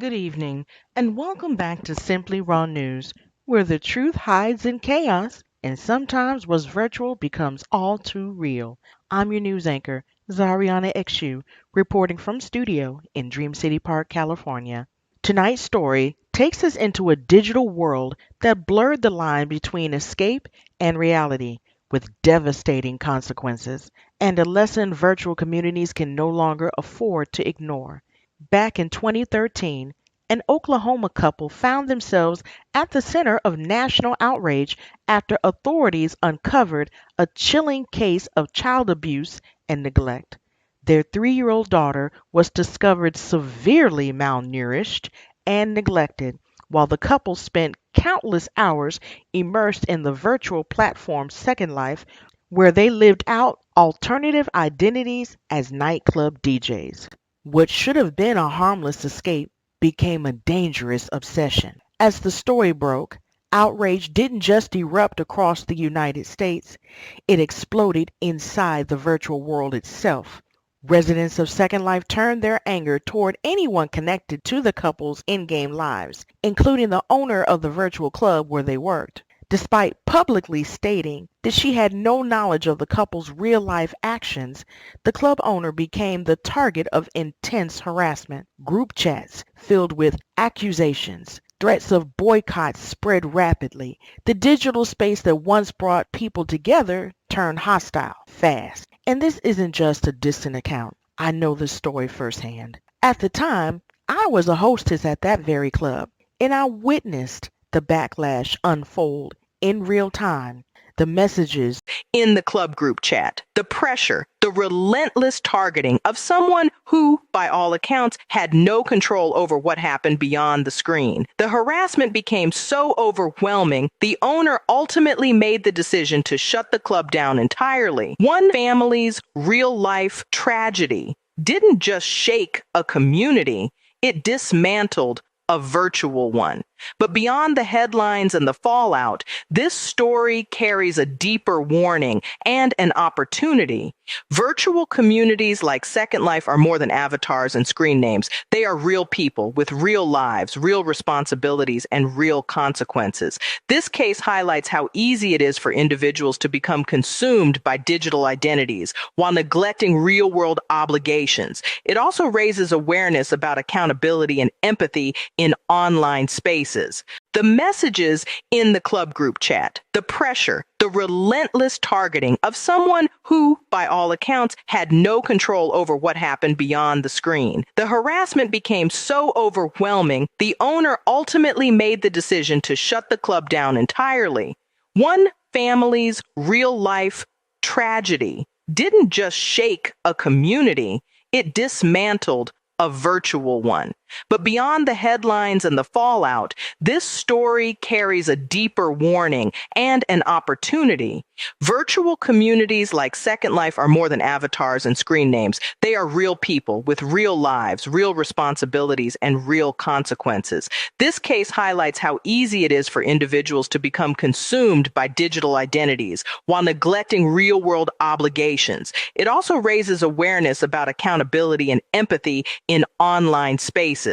Good evening, and welcome back to Simply Raw News, where the truth hides in chaos and sometimes what's virtual becomes all too real. I'm your news anchor, Zariana Exu, reporting from studio in Dream City Park, California. Tonight's story takes us into a digital world that blurred the line between escape and reality, with devastating consequences, and a lesson virtual communities can no longer afford to ignore. Back in 2013, an Oklahoma couple found themselves at the center of national outrage after authorities uncovered a chilling case of child abuse and neglect. Their 3-year-old daughter was discovered severely malnourished and neglected, while the couple spent countless hours immersed in the virtual platform Second Life, where they lived out alternative identities as nightclub DJs. What should have been a harmless escape became a dangerous obsession. As the story broke, outrage didn't just erupt across the United States, it exploded inside the virtual world itself. Residents of Second Life turned their anger toward anyone connected to the couple's in-game lives, including the owner of the virtual club where they worked. Despite publicly stating that she had no knowledge of the couple's real-life actions, the club owner became the target of intense harassment. Group chats filled with accusations, threats of boycotts spread rapidly. The digital space that once brought people together turned hostile fast. And this isn't just a distant account. I know this story firsthand. At the time, I was a hostess at that very club, and I witnessed the backlash unfold in real time. The messages in the club group chat, the pressure, the relentless targeting of someone who, by all accounts, had no control over what happened beyond the screen. The harassment became so overwhelming, the owner ultimately made the decision to shut the club down entirely. One family's real-life tragedy didn't just shake a community, it dismantled a virtual one. But beyond the headlines and the fallout, this story carries a deeper warning and an opportunity. Virtual communities like Second Life are more than avatars and screen names. They are real people with real lives, real responsibilities, and real consequences. This case highlights how easy it is for individuals to become consumed by digital identities while neglecting real-world obligations. It also raises awareness about accountability and empathy in online spaces. The messages in the club group chat, the pressure, the relentless targeting of someone who, by all accounts, had no control over what happened beyond the screen. The harassment became so overwhelming, the owner ultimately made the decision to shut the club down entirely. One family's real-life tragedy didn't just shake a community, it dismantled a virtual one. But beyond the headlines and the fallout, this story carries a deeper warning and an opportunity. Virtual communities like Second Life are more than avatars and screen names. They are real people with real lives, real responsibilities, and real consequences. This case highlights how easy it is for individuals to become consumed by digital identities while neglecting real-world obligations. It also raises awareness about accountability and empathy in online spaces.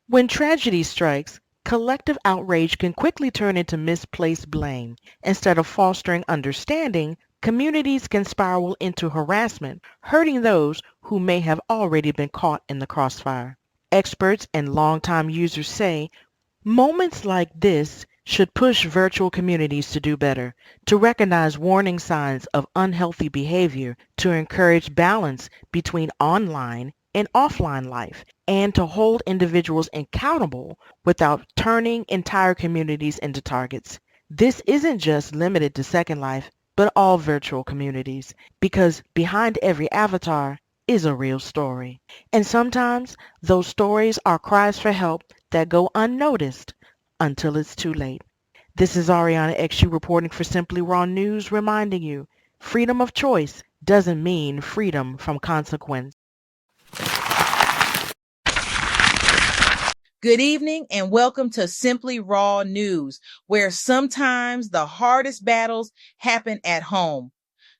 When tragedy strikes, collective outrage can quickly turn into misplaced blame. Instead of fostering understanding, communities can spiral into harassment, hurting those who may have already been caught in the crossfire. Experts and longtime users say moments like this should push virtual communities to do better, to recognize warning signs of unhealthy behavior, to encourage balance between online and offline life, and to hold individuals accountable without turning entire communities into targets. This isn't just limited to Second Life, but all virtual communities, because behind every avatar is a real story. And sometimes those stories are cries for help that go unnoticed until it's too late. This is Ariana Exu reporting for Simply Raw News, reminding you, freedom of choice doesn't mean freedom from consequence. Good evening and welcome to Simply Raw News, where sometimes the hardest battles happen at home.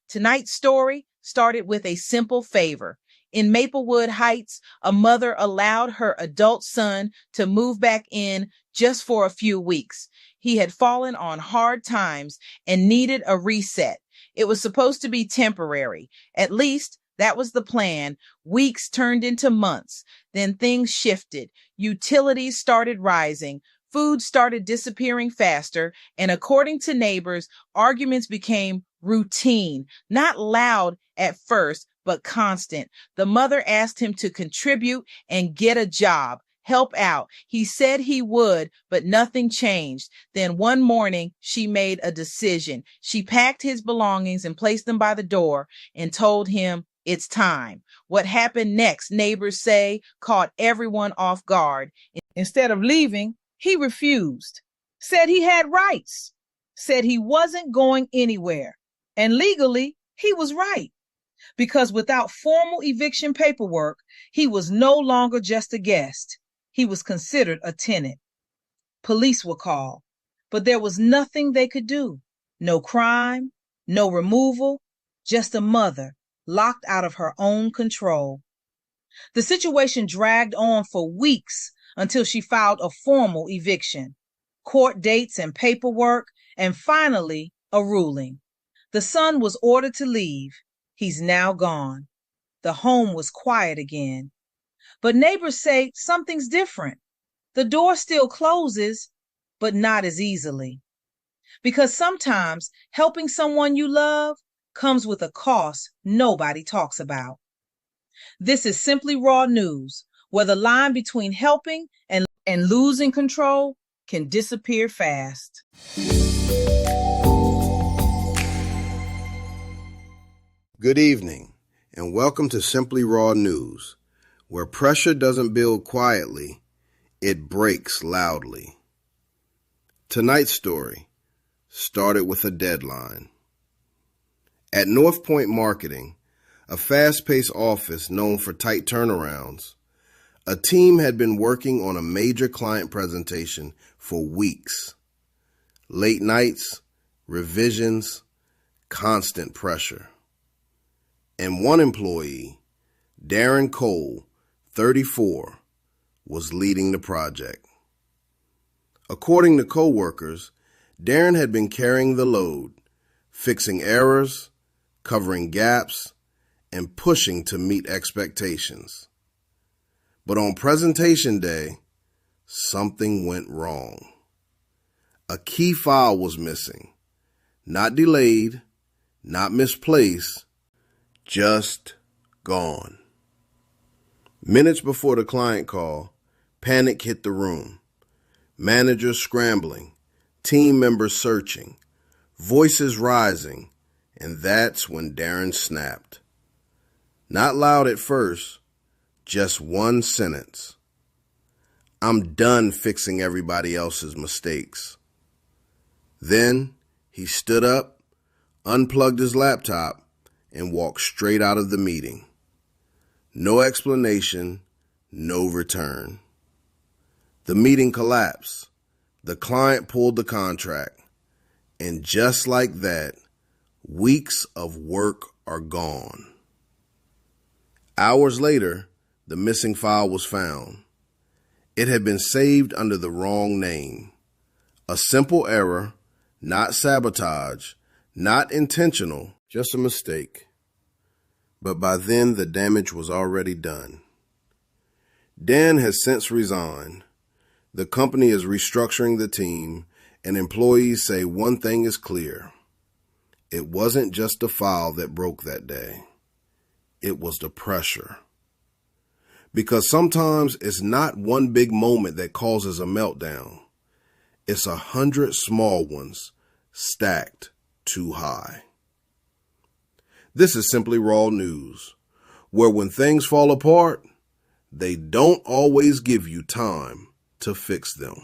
Tonight's story started with a simple favor. In Maplewood Heights, a mother allowed her adult son to move back in just for a few weeks. He had fallen on hard times and needed a reset. It was supposed to be temporary. At least that was the plan. Weeks turned into months. Then things shifted. Utilities started rising. Food started disappearing faster. And according to neighbors, arguments became routine, not loud at first, but constant. The mother asked him to contribute and get a job, help out. He said he would, but nothing changed. Then one morning, she made a decision. She packed his belongings and placed them by the door and told him, "It's time." What happened next, neighbors say, caught everyone off guard. Instead of leaving, he refused, said he had rights, said he wasn't going anywhere. And legally, he was right. Because without formal eviction paperwork, he was no longer just a guest. He was considered a tenant. Police were called, but there was nothing they could do. No crime, no removal, just a mother locked out of her own control. The situation dragged on for weeks until she filed a formal eviction, court dates and paperwork, and finally a ruling. The son was ordered to leave. He's now gone. The home was quiet again. But neighbors say something's different. The door still closes, but not as easily. Because sometimes helping someone you love comes with a cost nobody talks about. This is Simply Raw News, where the line between helping and losing control can disappear fast. Good evening, and welcome to Simply Raw News, where pressure doesn't build quietly, it breaks loudly. Tonight's story started with a deadline. At North Point Marketing, a fast-paced office known for tight turnarounds, a team had been working on a major client presentation for weeks. Late nights, revisions, constant pressure. And one employee, Darren Cole, 34, was leading the project. According to coworkers, Darren had been carrying the load, fixing errors, covering gaps, and pushing to meet expectations. But on presentation day, something went wrong. A key file was missing, not delayed, not misplaced, just gone. Minutes before the client call, panic hit the room. Managers scrambling, team members searching, voices rising, and that's when Darren snapped. Not loud at first, just one sentence. "I'm done fixing everybody else's mistakes." Then he stood up, unplugged his laptop, and walked straight out of the meeting. No explanation, no return. The meeting collapsed. The client pulled the contract. And just like that, weeks of work are gone. Hours later, the missing file was found. It had been saved under the wrong name. A simple error, not sabotage, not intentional, just a mistake. But by then, the damage was already done. Dan has since resigned. The company is restructuring the team, and employees say one thing is clear. It wasn't just the file that broke that day. It was the pressure. Because sometimes it's not one big moment that causes a meltdown. It's 100 small ones stacked too high. This is Simply Raw News, where when things fall apart, they don't always give you time to fix them.